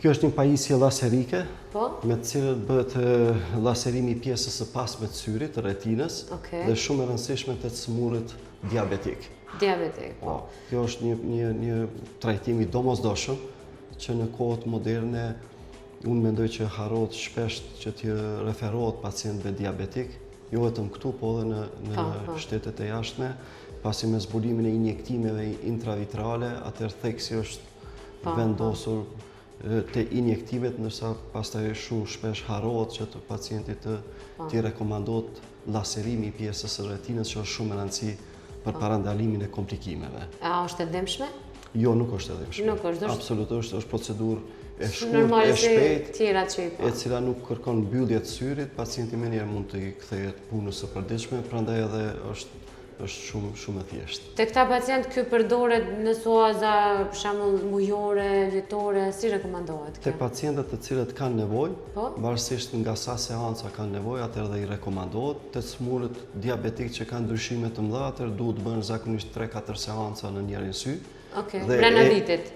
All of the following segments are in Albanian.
Kjo është një pajisje laserike, Po? me të cilët bëhet laserimi i pjesës së pasme të syrit, të retinës, dhe shumë e rëndësishme të smurit diabetik. Diabetik, po. Kjo është një trajtim i domosdoshëm që në kohët moderne unë mendoj që harrohet shpesh që t'ju referohet pacientëve diabetik, jo vetëm këtu, po edhe në shtetet e jashtme, pasi me zbulimin e injektimeve intravitrale, atëherë theksi është vendosur te injektimet, ndërsa pastaj shumë shpesh harrohet që të pacientit t'i rekomandohet laserimi i pjesës së retinës, që është shumë e rëndësishme për parandalimin e komplikimeve. A është e dëmshme? Jo, nuk është e dëmshme. Nuk është. Absolutisht është procedurë e shkurt, e shpejtë, e cila nuk kërkon mbyllje të syrit, pacienti më njëherë mund të kthehet punës së përditshme, prandaj edhe është shumë e thjeshtë. Te këta pacient ky përdoret në suaza, për shembull mujore, vjetore, si rekomandohet kjo? Te pacientët të cilët kanë nevojë, varësisht nga sa seanca kanë nevojë, atëherë dhe i rekomandohet. Te smurët diabetik që kanë ndryshime të mëdha, atëherë duhet bëhen zakonisht 3-4 seanca në njërin sy. Brenda vitit.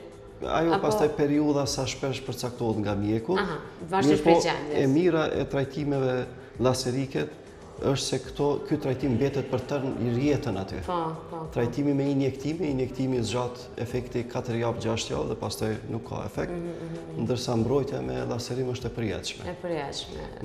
Ajo pastaj periudha sa shpesh përcaktohet nga mjeku. Varësisht prej gjendjes. E mira e trajtimeve laserike është se ky trajtim mbetet për tërë jetën aty. Trajtimi me injektimi zgjat efekti 4 javë, 6 javë dhe pastaj nuk ka efekt, ndërsa mbrojtja me laserim është e përjetshme.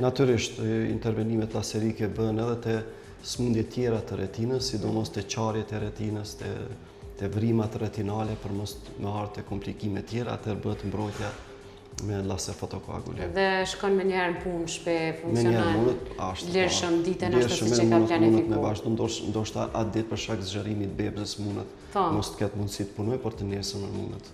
Natyrisht, intervenimet laserike bëhen edhe te smundje tjera të retinës, sidomos te qarjet e retinës, te vrimat retinale, për mos me ardhur te komplikime tjera, atëherë bëhet mbrojtja me laser fotokoagulim. Dhe shkon me njëherë në punë shpe, funksional, lirshëm ditën ashtu siç e ka planifikuar. Me vazhdu, ndoshta atë ditë për shkak të zgjerimit të bebzës mundet mos të ketë mundësi të punojë, por të nesërmen mundet.